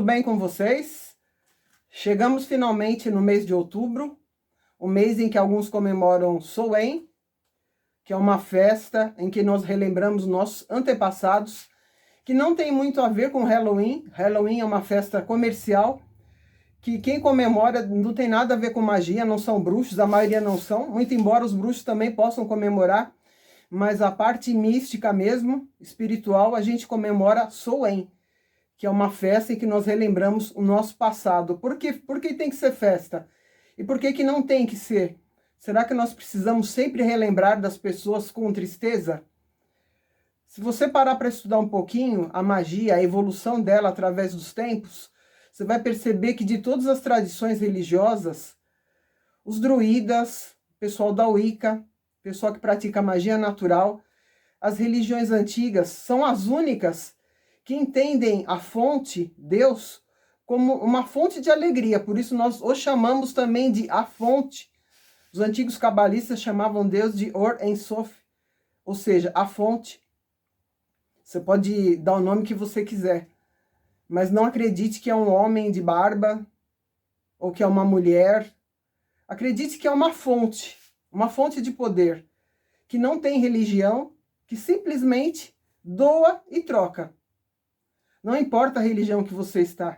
tudo bem com vocês? Chegamos finalmente no mês de outubro, o mês em que alguns comemoram Soen, que é uma festa em que nós relembramos nossos antepassados, que não tem muito a ver com Halloween. Halloween é uma festa comercial, que quem comemora não tem nada a ver com magia, não são bruxos, a maioria não são, muito embora os bruxos também possam comemorar, mas a parte mística mesmo, espiritual, a gente comemora Soen, que é uma festa em que nós relembramos o nosso passado. Por que tem que ser festa? E por que não tem que ser? Será que nós precisamos sempre relembrar das pessoas com tristeza? Se você parar para estudar um pouquinho a magia, a evolução dela através dos tempos, você vai perceber que de todas as tradições religiosas, os druidas, o pessoal da Wicca, o pessoal que pratica magia natural, as religiões antigas são as únicas que entendem a fonte, Deus, como uma fonte de alegria. Por isso nós o chamamos também de a fonte. Os antigos cabalistas chamavam Deus de Or En Sof, ou seja, a fonte. Você pode dar o nome que você quiser, mas não acredite que é um homem de barba ou que é uma mulher. Acredite que é uma fonte de poder, que não tem religião, que simplesmente doa e troca. Não importa a religião que você está.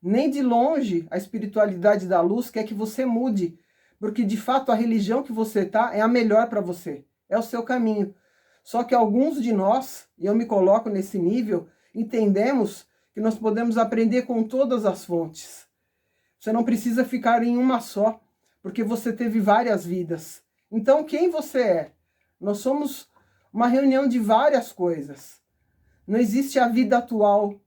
Nem de longe a espiritualidade da luz quer que você mude, porque de fato a religião que você está é a melhor para você, é o seu caminho. Só que alguns de nós, e eu me coloco nesse nível, entendemos que nós podemos aprender com todas as fontes. Você não precisa ficar em uma só, porque você teve várias vidas. Então quem você é? Nós somos uma reunião de várias coisas. Não existe a vida atual.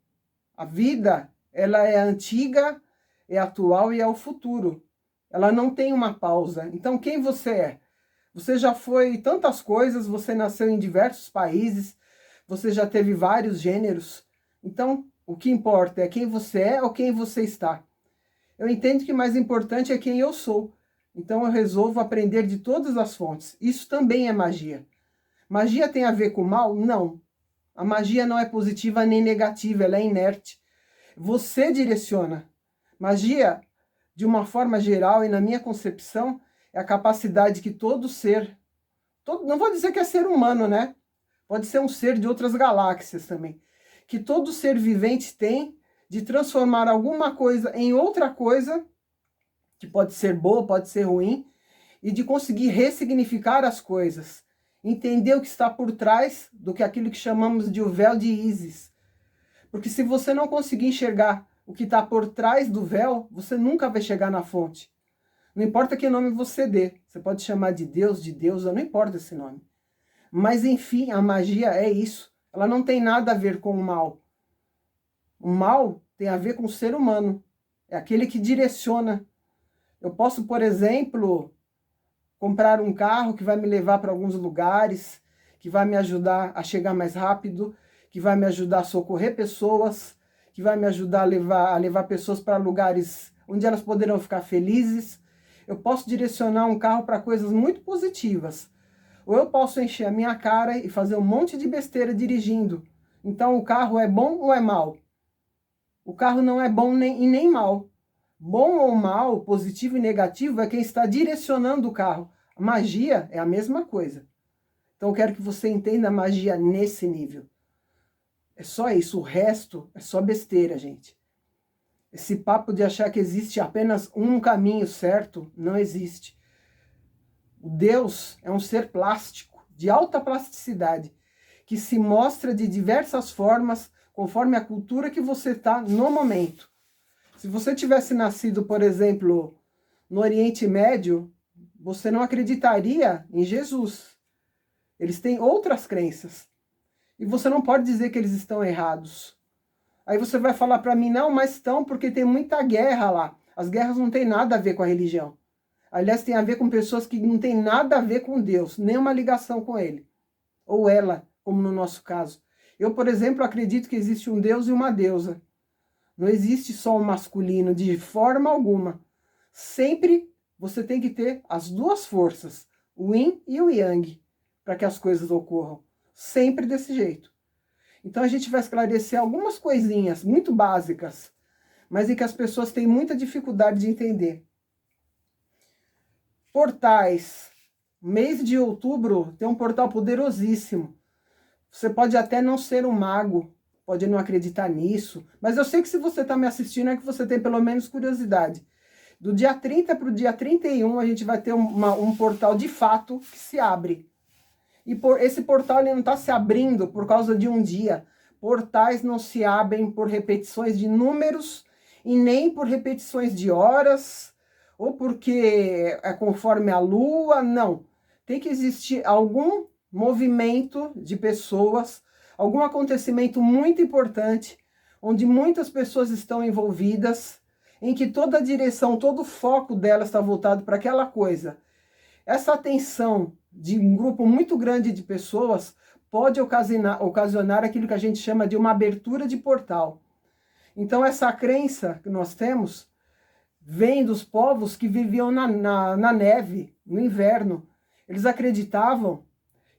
A vida, ela é antiga, é atual e é o futuro. Ela não tem uma pausa. Então, quem você é? Você já foi tantas coisas, você nasceu em diversos países, você já teve vários gêneros. Então, o que importa é quem você é ou quem você está. Eu entendo que o mais importante é quem eu sou. Então, eu resolvo aprender de todas as fontes. Isso também é magia. Magia tem a ver com mal? Não. A magia não é positiva nem negativa, ela é inerte. Você direciona. Magia, de uma forma geral e na minha concepção, é a capacidade que todo ser, não vou dizer que é ser humano, né? Pode ser um ser de outras galáxias também. Que todo ser vivente tem de transformar alguma coisa em outra coisa, que pode ser boa, pode ser ruim, e de conseguir ressignificar as coisas. Entender o que está por trás do que aquilo que chamamos de o véu de Ísis. Porque se você não conseguir enxergar o que está por trás do véu, você nunca vai chegar na fonte. Não importa que nome você dê. Você pode chamar de deusa, não importa esse nome. Mas enfim, a magia é isso. Ela não tem nada a ver com o mal. O mal tem a ver com o ser humano. É aquele que direciona. Eu posso, por exemplo, comprar um carro que vai me levar para alguns lugares, que vai me ajudar a chegar mais rápido, que vai me ajudar a socorrer pessoas, que vai me ajudar a levar pessoas para lugares onde elas poderão ficar felizes. Eu posso direcionar um carro para coisas muito positivas. Ou eu posso encher a minha cara e fazer um monte de besteira dirigindo. Então o carro é bom ou é mal? O carro não é bom e nem mal. Bom ou mal, positivo e negativo, é quem está direcionando o carro. A magia é a mesma coisa. Então eu quero que você entenda a magia nesse nível. É só isso, o resto é só besteira, gente. Esse papo de achar que existe apenas um caminho certo, não existe. O Deus é um ser plástico, de alta plasticidade, que se mostra de diversas formas, conforme a cultura que você está no momento. Se você tivesse nascido, por exemplo, no Oriente Médio, você não acreditaria em Jesus. Eles têm outras crenças. E você não pode dizer que eles estão errados. Aí você vai falar para mim, não, mas estão porque tem muita guerra lá. As guerras não têm nada a ver com a religião. Aliás, tem a ver com pessoas que não têm nada a ver com Deus, nenhuma ligação com ele. Ou ela, como no nosso caso. Eu, por exemplo, acredito que existe um Deus e uma deusa. Não existe só um masculino, de forma alguma. Sempre você tem que ter as duas forças, o yin e o yang, para que as coisas ocorram. Sempre desse jeito. Então a gente vai esclarecer algumas coisinhas muito básicas mas em que as pessoas têm muita dificuldade de entender. Portais. Mês de outubro tem um portal poderosíssimo. Você pode até não ser um mago, pode não acreditar nisso, mas eu sei que se você está me assistindo é que você tem pelo menos curiosidade. Do dia 30 para o dia 31, a gente vai ter um portal de fato que se abre. E esse portal ele não está se abrindo por causa de um dia. Portais não se abrem por repetições de números e nem por repetições de horas, ou porque é conforme a lua, não. Tem que existir algum movimento de pessoas, algum acontecimento muito importante, onde muitas pessoas estão envolvidas, em que toda a direção, todo o foco delas está voltado para aquela coisa. Essa atenção de um grupo muito grande de pessoas pode ocasionar aquilo que a gente chama de uma abertura de portal. Então essa crença que nós temos vem dos povos que viviam na neve, no inverno. Eles acreditavam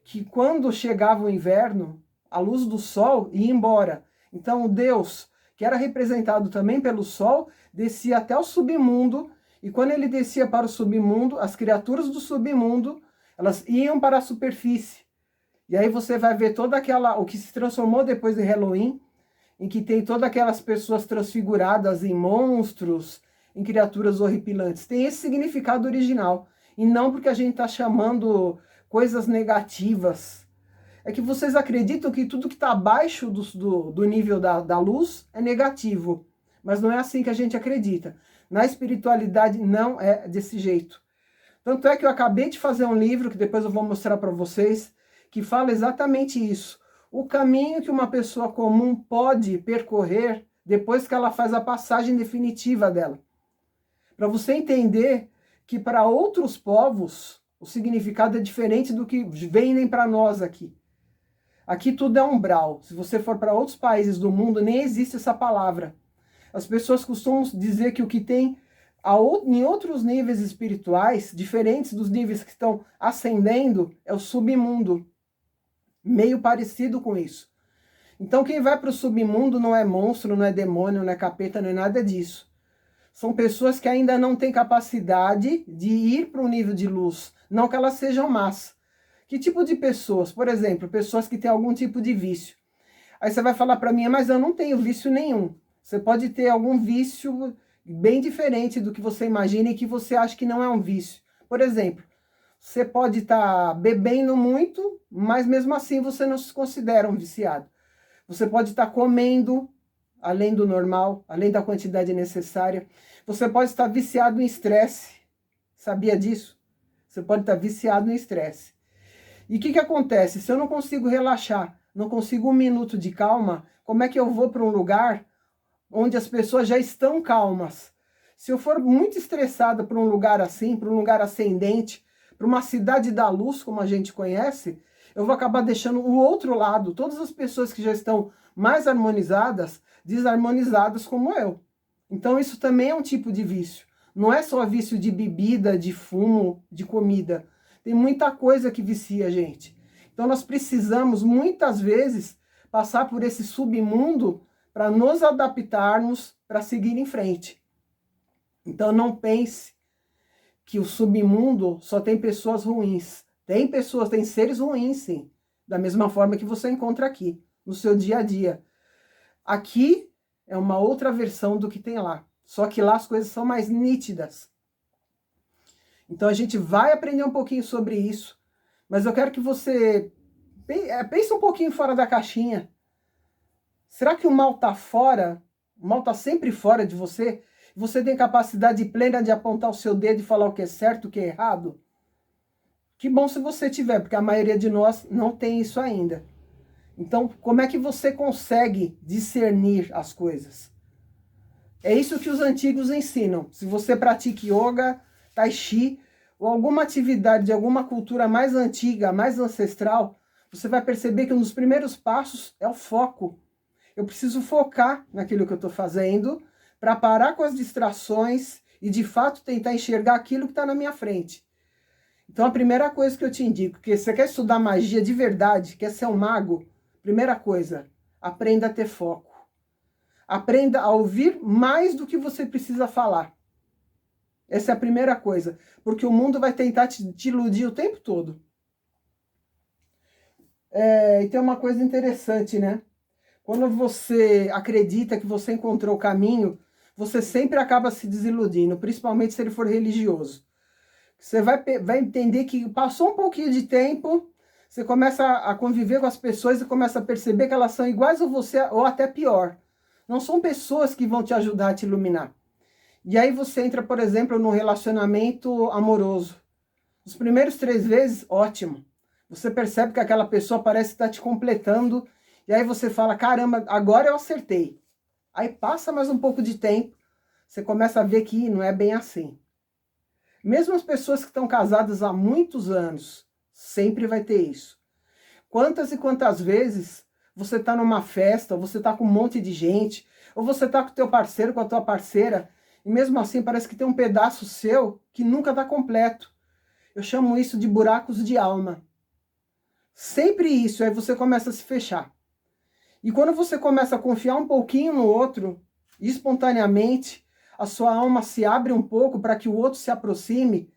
que quando chegava o inverno, a luz do sol ia embora. Então o Deus, que era representado também pelo sol, descia até o submundo, e quando ele descia para o submundo, as criaturas do submundo, elas iam para a superfície. E aí você vai ver toda aquela, o que se transformou depois de Halloween, em que tem todas aquelas pessoas transfiguradas em monstros, em criaturas horripilantes. Tem esse significado original. E não porque a gente está chamando coisas negativas. É que vocês acreditam que tudo que está abaixo do nível da luz é negativo. Mas não é assim que a gente acredita. Na espiritualidade não é desse jeito. Tanto é que eu acabei de fazer um livro, que depois eu vou mostrar para vocês, que fala exatamente isso. O caminho que uma pessoa comum pode percorrer depois que ela faz a passagem definitiva dela. Para você entender que para outros povos o significado é diferente do que vendem para nós aqui. Aqui tudo é umbral. Se você for para outros países do mundo, nem existe essa palavra. As pessoas costumam dizer que o que tem em outros níveis espirituais, diferentes dos níveis que estão ascendendo, é o submundo. Meio parecido com isso. Então quem vai para o submundo não é monstro, não é demônio, não é capeta, não é nada disso. São pessoas que ainda não têm capacidade de ir para um nível de luz. Não que elas sejam más. Que tipo de pessoas? Por exemplo, pessoas que têm algum tipo de vício. Aí você vai falar para mim, mas eu não tenho vício nenhum. Você pode ter algum vício bem diferente do que você imagina e que você acha que não é um vício. Por exemplo, você pode estar bebendo muito, mas mesmo assim você não se considera um viciado. Você pode estar comendo além do normal, além da quantidade necessária. Você pode estar viciado em estresse. Sabia disso? Você pode estar viciado em estresse. E o que acontece? Se eu não consigo relaxar, não consigo um minuto de calma, como é que eu vou para um lugar onde as pessoas já estão calmas? Se eu for muito estressada para um lugar assim, para um lugar ascendente, para uma cidade da luz, como a gente conhece, eu vou acabar deixando o outro lado, todas as pessoas que já estão mais harmonizadas, desarmonizadas como eu. Então isso também é um tipo de vício. Não é só vício de bebida, de fumo, de comida. Tem muita coisa que vicia a gente. Então nós precisamos, muitas vezes, passar por esse submundo para nos adaptarmos, para seguir em frente. Então não pense que o submundo só tem pessoas ruins. Tem pessoas, tem seres ruins, sim. Da mesma forma que você encontra aqui, no seu dia a dia. Aqui é uma outra versão do que tem lá. Só que lá as coisas são mais nítidas. Então a gente vai aprender um pouquinho sobre isso. Mas eu quero que você pense um pouquinho fora da caixinha. Será que o mal está fora? O mal está sempre fora de você? Você tem capacidade plena de apontar o seu dedo e falar o que é certo, o que é errado? Que bom se você tiver, porque a maioria de nós não tem isso ainda. Então, como é que você consegue discernir as coisas? É isso que os antigos ensinam. Se você pratica yoga, tai chi, ou alguma atividade de alguma cultura mais antiga, mais ancestral, você vai perceber que um dos primeiros passos é o foco. Eu preciso focar naquilo que eu estou fazendo, para parar com as distrações e, de fato, tentar enxergar aquilo que está na minha frente. Então, a primeira coisa que eu te indico, que você quer estudar magia de verdade, quer ser um mago, primeira coisa, aprenda a ter foco. Aprenda a ouvir mais do que você precisa falar. Essa é a primeira coisa, porque o mundo vai tentar te iludir o tempo todo. E tem uma coisa interessante, né? Quando você acredita que você encontrou o caminho, você sempre acaba se desiludindo, principalmente se ele for religioso. Você vai entender que passou um pouquinho de tempo, você começa a conviver com as pessoas e começa a perceber que elas são iguais a você ou até pior. Não são pessoas que vão te ajudar a te iluminar. E aí você entra, por exemplo, num relacionamento amoroso. Os primeiros 3 vezes, ótimo. Você percebe que aquela pessoa parece estar te completando, e aí você fala, caramba, agora eu acertei. Aí passa mais um pouco de tempo, você começa a ver que não é bem assim. Mesmo as pessoas que estão casadas há muitos anos, sempre vai ter isso. Quantas e quantas vezes você está numa festa, ou você está com um monte de gente, ou você está com o teu parceiro, com a tua parceira, e mesmo assim parece que tem um pedaço seu que nunca está completo. Eu chamo isso de buracos de alma. Sempre isso, aí você começa a se fechar. E quando você começa a confiar um pouquinho no outro, espontaneamente, a sua alma se abre um pouco para que o outro se aproxime.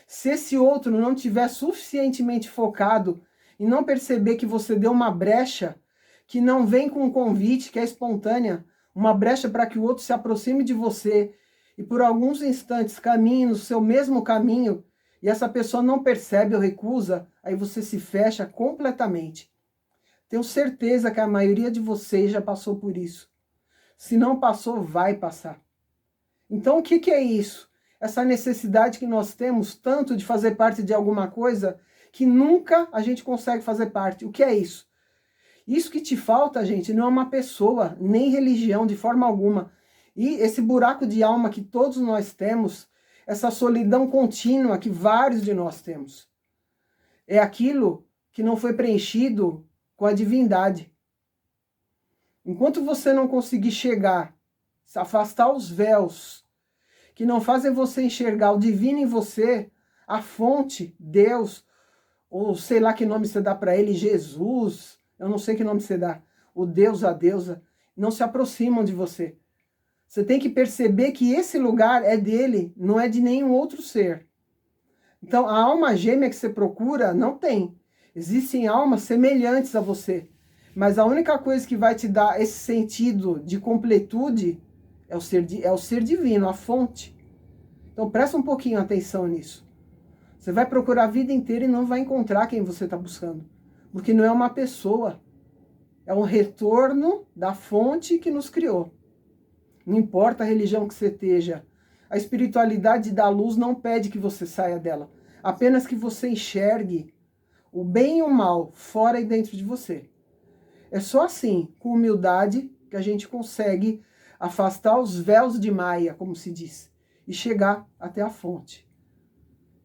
Se esse outro não tiver suficientemente focado e não perceber que você deu uma brecha, que não vem com um convite, que é espontânea, uma brecha para que o outro se aproxime de você e por alguns instantes caminhe no seu mesmo caminho, e essa pessoa não percebe ou recusa, aí você se fecha completamente. Tenho certeza que a maioria de vocês já passou por isso. Se não passou, vai passar. Então o que é isso? Essa necessidade que nós temos tanto de fazer parte de alguma coisa que nunca a gente consegue fazer parte. O que é isso? Isso que te falta, gente, não é uma pessoa, nem religião, de forma alguma. E esse buraco de alma que todos nós temos, essa solidão contínua que vários de nós temos, é aquilo que não foi preenchido com a divindade. Enquanto você não conseguir chegar, se afastar os véus que não fazem você enxergar o divino em você, a fonte, Deus, ou sei lá que nome você dá para ele, Jesus, eu não sei que nome você dá, o Deus, a deusa, não se aproximam de você. Você tem que perceber que esse lugar é dele, não é de nenhum outro ser. Então, a alma gêmea que você procura, não tem. Existem almas semelhantes a você. Mas a única coisa que vai te dar esse sentido de completude é o ser divino, a fonte. Então, presta um pouquinho atenção nisso. Você vai procurar a vida inteira e não vai encontrar quem você está buscando. Porque não é uma pessoa. É um retorno da fonte que nos criou. Não importa a religião que você esteja, a espiritualidade da luz não pede que você saia dela. Apenas que você enxergue o bem e o mal fora e dentro de você. É só assim, com humildade, que a gente consegue afastar os véus de Maia, como se diz, e chegar até a fonte.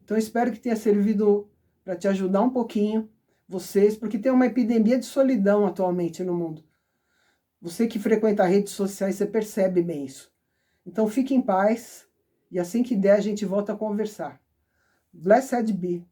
Então espero que tenha servido para te ajudar um pouquinho, vocês, porque tem uma epidemia de solidão atualmente no mundo. Você que frequenta redes sociais, você percebe bem isso. Então fique em paz e assim que der a gente volta a conversar. Blessed be.